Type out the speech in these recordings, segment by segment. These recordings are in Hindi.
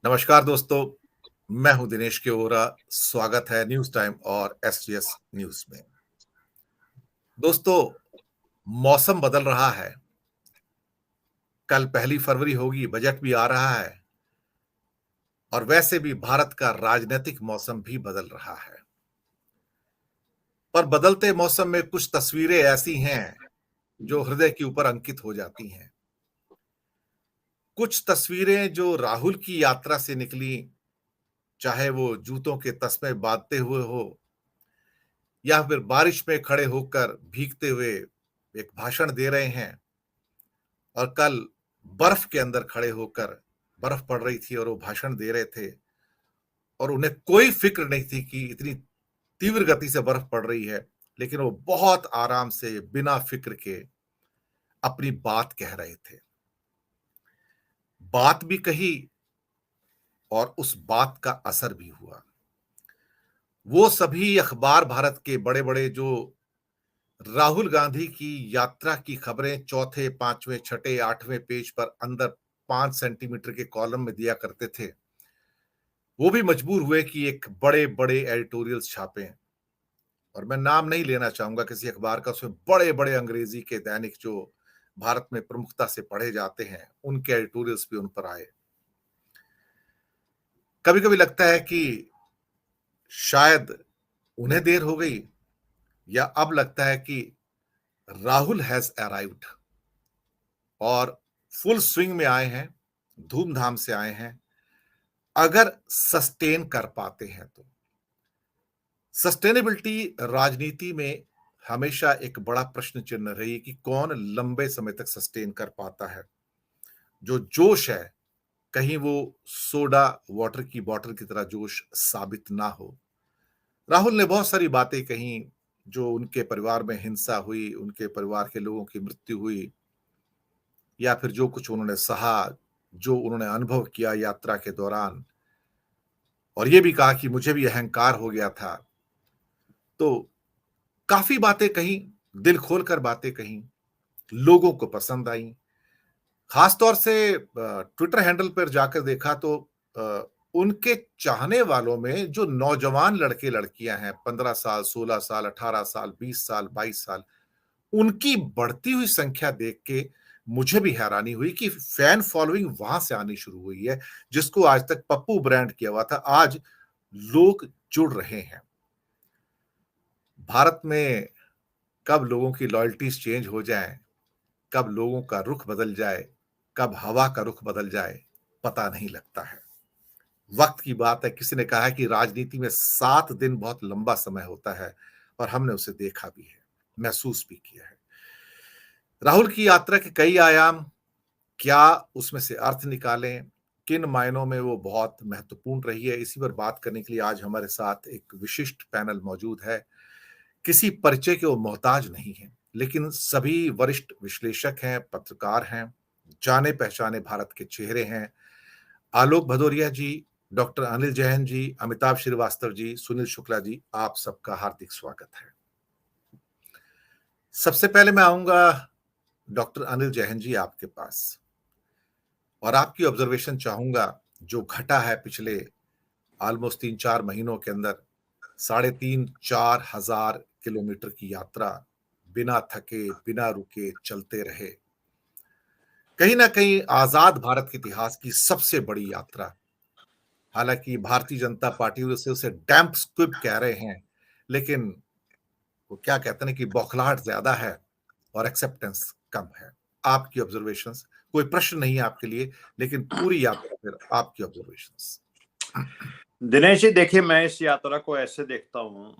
नमस्कार दोस्तों, मैं हूं दिनेश के ओरा। स्वागत है न्यूज टाइम और एसटीएस न्यूज में। दोस्तों, मौसम बदल रहा है। कल 1 फरवरी होगी, बजट भी आ रहा है और वैसे भी भारत का राजनीतिक मौसम भी बदल रहा है। पर बदलते मौसम में कुछ तस्वीरें ऐसी हैं जो हृदय के ऊपर अंकित हो जाती हैं। कुछ तस्वीरें जो राहुल की यात्रा से निकली, चाहे वो जूतों के तस्मे बांधते हुए हो या फिर बारिश में खड़े होकर भीगते हुए एक भाषण दे रहे हैं, और कल बर्फ के अंदर खड़े होकर, बर्फ पड़ रही थी और वो भाषण दे रहे थे और उन्हें कोई फिक्र नहीं थी कि इतनी तीव्र गति से बर्फ पड़ रही है, लेकिन वो बहुत आराम से बिना फिक्र के अपनी बात कह रहे थे। बात भी कही और उस बात का असर भी हुआ। वो सभी अखबार भारत के बड़े बड़े जो राहुल गांधी की यात्रा की खबरें चौथे, पांचवें, छठे, आठवें पेज पर अंदर 5 सेंटीमीटर के कॉलम में दिया करते थे, वो भी मजबूर हुए कि एक बड़े बड़े एडिटोरियल्स छापें। और मैं नाम नहीं लेना चाहूंगा किसी अखबार का, उसमें बड़े बड़े अंग्रेजी के दैनिक जो भारत में प्रमुखता से पढ़े जाते हैं, उनके एडिटोरियल्स भी उन पर आए। कभी कभी लगता है कि शायद उन्हें देर हो गई, या अब लगता है कि राहुल हैज अराइव्ड और फुल स्विंग में आए हैं, धूमधाम से आए हैं। अगर सस्टेन कर पाते हैं तो सस्टेनेबिलिटी राजनीति में हमेशा एक बड़ा प्रश्न चिन्ह रही कि कौन लंबे समय तक सस्टेन कर पाता है। जो जोश है, कहीं वो सोडा वाटर की बोतल की तरह जोश साबित ना हो। राहुल ने बहुत सारी बातें कही, जो उनके परिवार में हिंसा हुई, उनके परिवार के लोगों की मृत्यु हुई, या फिर जो कुछ उन्होंने सहा, जो उन्होंने अनुभव किया यात्रा के दौरान, और ये भी कहा कि मुझे भी अहंकार हो गया था। तो काफी बातें कही, दिल खोलकर बातें कही, लोगों को पसंद आई। खासतौर से ट्विटर हैंडल पर जाकर देखा तो अ, उनके चाहने वालों में जो नौजवान लड़के लड़कियां हैं, 15 साल, 16 साल, 18 साल, 20 साल, 22 साल, उनकी बढ़ती हुई संख्या देख के मुझे भी हैरानी हुई कि फैन फॉलोइंग वहां से आनी शुरू हुई है। जिसको आज तक पप्पू ब्रांड किया हुआ था, आज लोग जुड़ रहे हैं। भारत में कब लोगों की लॉयल्टीज चेंज हो जाएं, कब लोगों का रुख बदल जाए, कब हवा का रुख बदल जाए, पता नहीं लगता है। वक्त की बात है। किसी ने कहा है कि राजनीति में 7 दिन बहुत लंबा समय होता है, और हमने उसे देखा भी है, महसूस भी किया है। राहुल की यात्रा के कई आयाम, क्या उसमें से अर्थ निकालें, किन मायनों में वो बहुत महत्वपूर्ण रही है, इसी पर बात करने के लिए आज हमारे साथ एक विशिष्ट पैनल मौजूद है। किसी परिचय के वो मोहताज नहीं है, लेकिन सभी वरिष्ठ विश्लेषक हैं, पत्रकार हैं, जाने पहचाने भारत के चेहरे हैं। आलोक भदौरिया जी, डॉक्टर अनिल जैन जी, अमिताभ श्रीवास्तव जी, सुनील शुक्ला जी, आप सबका हार्दिक स्वागत है। सबसे पहले मैं आऊंगा डॉक्टर अनिल जैन जी आपके पास, और आपकी ऑब्जर्वेशन चाहूंगा। जो घटा है पिछले ऑलमोस्ट 3-4 महीनों के अंदर, 3,500-4,000 किलोमीटर की यात्रा, बिना थके बिना रुके चलते रहे। कहीं ना कहीं आजाद भारत के इतिहास की सबसे बड़ी यात्रा। हालांकि भारतीय जनता पार्टी उसे डैम्प स्क्विब कह रहे हैं, लेकिन वो क्या कहते हैं कि बौखलाहट ज्यादा है और एक्सेप्टेंस कम है। आपकी ऑब्जर्वेशंस, कोई प्रश्न नहीं है आपके लिए, लेकिन पूरी यात्रा फिर आपकी ऑब्जर्वेशंस। दिनेश जी, देखिए, मैं इस यात्रा को ऐसे देखता हूँ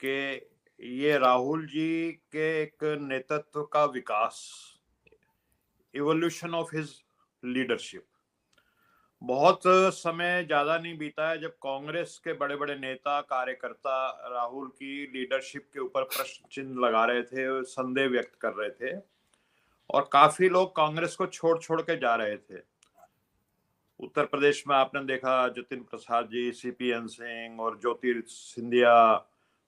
कि ये राहुल जी के एक नेतृत्व का विकास, इवोल्यूशन ऑफ हिज लीडरशिप। बहुत समय ज्यादा नहीं बीता है जब कांग्रेस के बड़े बड़े नेता कार्यकर्ता राहुल की लीडरशिप के ऊपर प्रश्न चिन्ह लगा रहे थे, संदेह व्यक्त कर रहे थे, और काफी लोग कांग्रेस को छोड़ छोड़ के जा रहे थे। उत्तर प्रदेश में आपने देखा जतिन प्रसाद जी, सीपीएन सिंह और ज्योतिर् सिंधिया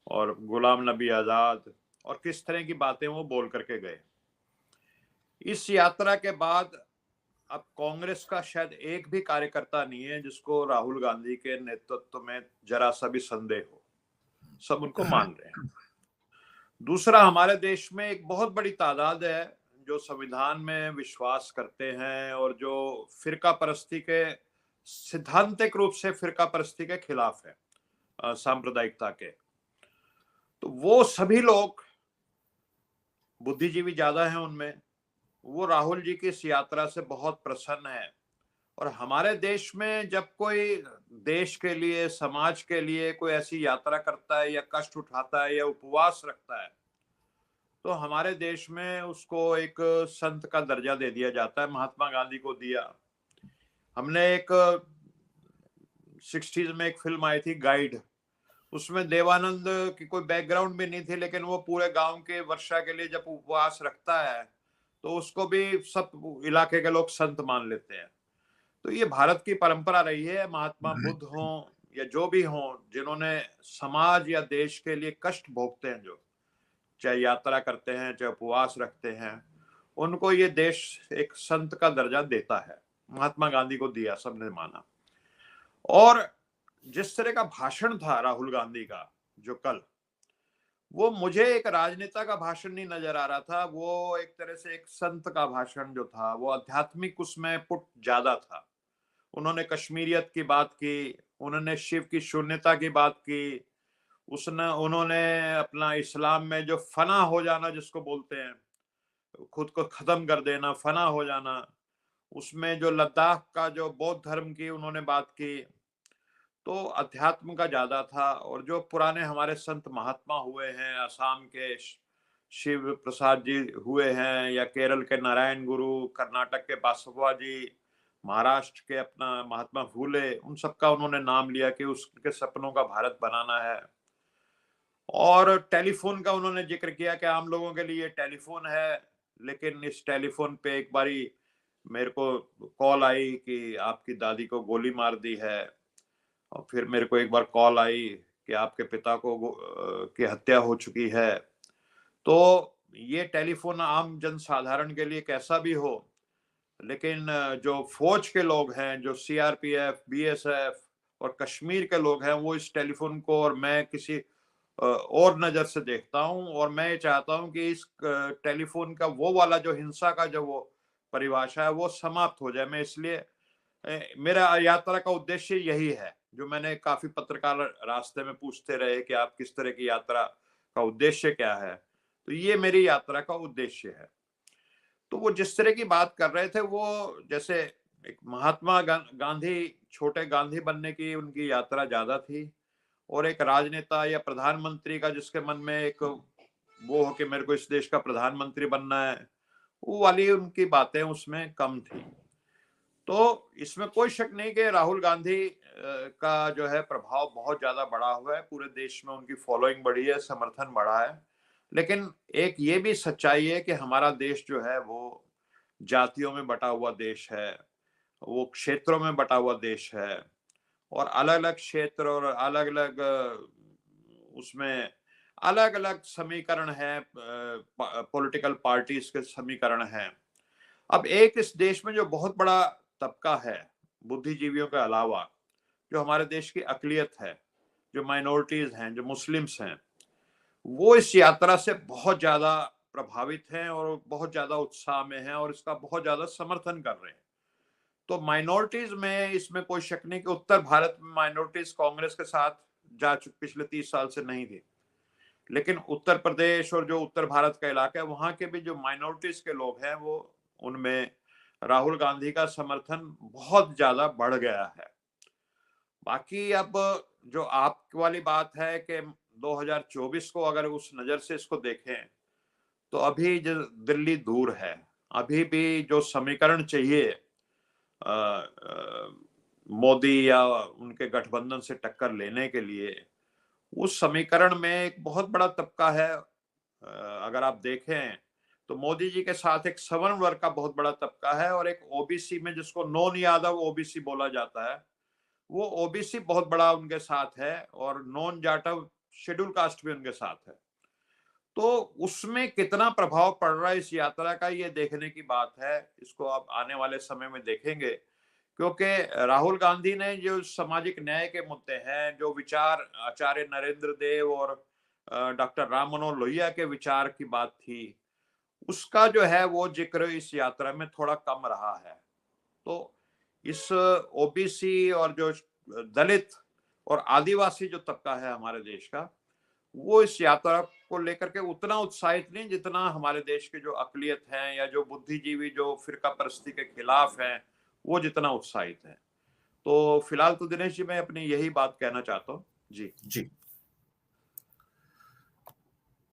और गुलाम नबी आजाद, और किस तरह की बातें वो बोल करके गए। इस यात्रा के बाद अब कांग्रेस का शायद एक भी कार्यकर्ता नहीं है जिसको राहुल गांधी के नेतृत्व में जरा सा भी संदेह हो, सब उनको मान रहे हैं। दूसरा, हमारे देश में एक बहुत बड़ी तादाद है जो संविधान में विश्वास करते हैं और जो फिरका परस्ती के, सिद्धांतिक रूप से फिरका परस्ती के खिलाफ है, सांप्रदायिकता के। तो वो सभी लोग, बुद्धिजीवी ज्यादा हैं उनमें, वो राहुल जी की इस यात्रा से बहुत प्रसन्न है। और हमारे देश में जब कोई देश के लिए, समाज के लिए कोई ऐसी यात्रा करता है या कष्ट उठाता है या उपवास रखता है, तो हमारे देश में उसको एक संत का दर्जा दे दिया जाता है। महात्मा गांधी को दिया। हमने एक 60s में एक फिल्म आई थी गाइड, उसमें देवानंद की कोई बैकग्राउंड भी नहीं थी, लेकिन वो पूरे गांव के वर्षा के लिए जब उपवास रखता है तो उसको भी सब इलाके के लोग संत मान लेते हैं। तो ये भारत की परंपरा रही है। महात्मा बुद्ध हों या जो भी हों, जिन्होंने समाज या देश के लिए कष्ट भोगते हैं, जो चाहे यात्रा करते हैं चाहे उपवास रखते हैं, उनको ये देश एक संत का दर्जा देता है। महात्मा गांधी को दिया, सबने माना। और जिस तरह का भाषण था राहुल गांधी का जो कल, वो मुझे एक राजनेता का भाषण नहीं नजर आ रहा था। वो एक तरह से एक संत का भाषण जो था, वो आध्यात्मिक उसमें पुट ज्यादा था। उन्होंने कश्मीरियत की बात की, उन्होंने शिव की शून्यता की बात की, उन्होंने अपना इस्लाम में जो फना हो जाना जिसको बोलते हैं, खुद को खत्म कर देना, फना हो जाना, उसमें जो लद्दाख का जो बौद्ध धर्म की उन्होंने बात की, तो अध्यात्म का ज्यादा था। और जो पुराने हमारे संत महात्मा हुए हैं, असम के शिव प्रसाद जी हुए हैं, या केरल के नारायण गुरु, कर्नाटक के बासवा जी, महाराष्ट्र के अपना महात्मा फूले, उन सबका उन्होंने नाम लिया कि उसके सपनों का भारत बनाना है। और टेलीफोन का उन्होंने जिक्र किया कि आम लोगों के लिए टेलीफोन है, लेकिन इस टेलीफोन पे एक बारी मेरे को कॉल आई कि आपकी दादी को गोली मार दी है, और फिर मेरे को एक बार कॉल आई कि आपके पिता को की हत्या हो चुकी है। तो ये टेलीफोन आम जनसाधारण के लिए कैसा भी हो, लेकिन जो फौज के लोग हैं, जो सीआरपीएफ, बीएसएफ और कश्मीर के लोग हैं, वो इस टेलीफोन को, और मैं किसी और नजर से देखता हूं। और मैं ये चाहता हूं कि इस टेलीफोन का वो वाला जो हिंसा का जो वो परिभाषा है वो समाप्त हो जाए। मैं इसलिए, मेरा यात्रा का उद्देश्य यही है, जो मैंने काफी पत्रकार रास्ते में पूछते रहे कि आप किस तरह की यात्रा का उद्देश्य क्या है, तो ये मेरी यात्रा का उद्देश्य है। तो वो जिस तरह की बात कर रहे थे, वो जैसे एक महात्मा गांधी, छोटे गांधी बनने की उनकी यात्रा ज्यादा थी, और एक राजनेता या प्रधानमंत्री का जिसके मन में एक वो हो कि मेरे को इस देश का प्रधानमंत्री बनना है, वो वाली उनकी बातें उसमें कम थी। तो इसमें कोई शक नहीं कि राहुल गांधी का जो है प्रभाव बहुत ज्यादा बढ़ा हुआ है, पूरे देश में उनकी फॉलोइंग बढ़ी है, समर्थन बढ़ा है। लेकिन एक ये भी सच्चाई है कि हमारा देश जो है वो जातियों में बटा हुआ देश है, वो क्षेत्रों में बटा हुआ देश है, और अलग अलग क्षेत्र और अलग अलग उसमें अलग अलग समीकरण है, पॉलिटिकल पार्टीज के समीकरण हैं। अब एक इस देश में जो बहुत बड़ा तबका है, बुद्धिजीवियों के अलावा, जो हमारे देश की अकलियत है, जो माइनॉरिटीज हैं, जो मुस्लिम्स हैं, वो इस यात्रा से बहुत ज्यादा प्रभावित हैं और बहुत ज्यादा उत्साह में हैं और इसका बहुत ज्यादा समर्थन कर रहे हैं। तो माइनॉरिटीज में इसमें कोई शक नहीं कि उत्तर भारत में माइनॉरिटीज कांग्रेस के साथ जा चुके पिछले 30 साल से नहीं थी, लेकिन उत्तर प्रदेश और जो उत्तर भारत का इलाका है, वहां के भी जो माइनॉरिटीज के लोग हैं, वो उनमें राहुल गांधी का समर्थन बहुत ज्यादा बढ़ गया है। बाकी अब जो आप वाली बात है कि 2024 को अगर उस नजर से इसको देखें, तो अभी जो दिल्ली दूर है, अभी भी जो समीकरण चाहिए मोदी या उनके गठबंधन से टक्कर लेने के लिए, उस समीकरण में एक बहुत बड़ा तबका है। अगर आप देखें तो मोदी जी के साथ एक सवर्ण वर्ग का बहुत बड़ा तबका है, और एक ओबीसी में, जिसको नॉन यादव ओबीसी बोला जाता है, वो ओबीसी बहुत बड़ा उनके साथ है, और नॉन जाटव शेड्यूल कास्ट भी उनके साथ है। तो उसमें कितना प्रभाव पड़ रहा है इस यात्रा का, ये देखने की बात है। इसको आप आने वाले समय में देखेंगे, क्योंकि राहुल गांधी ने जो सामाजिक न्याय के मुद्दे हैं, जो विचार आचार्य नरेंद्र देव और डॉक्टर राम मनोहर लोहिया के विचार की बात थी, उसका जो है वो जिक्र इस यात्रा में थोड़ा कम रहा है। तो इस ओबीसी और जो दलित और आदिवासी जो तबका है हमारे देश का, वो इस यात्रा को लेकर के उतना उत्साहित नहीं जितना हमारे देश के जो अकलियत हैं या जो बुद्धिजीवी जो फिरका परस्ती के खिलाफ हैं, वो जितना उत्साहित है। तो फिलहाल तो दिनेश जी मैं अपनी यही बात कहना चाहता हूँ। जी। जी।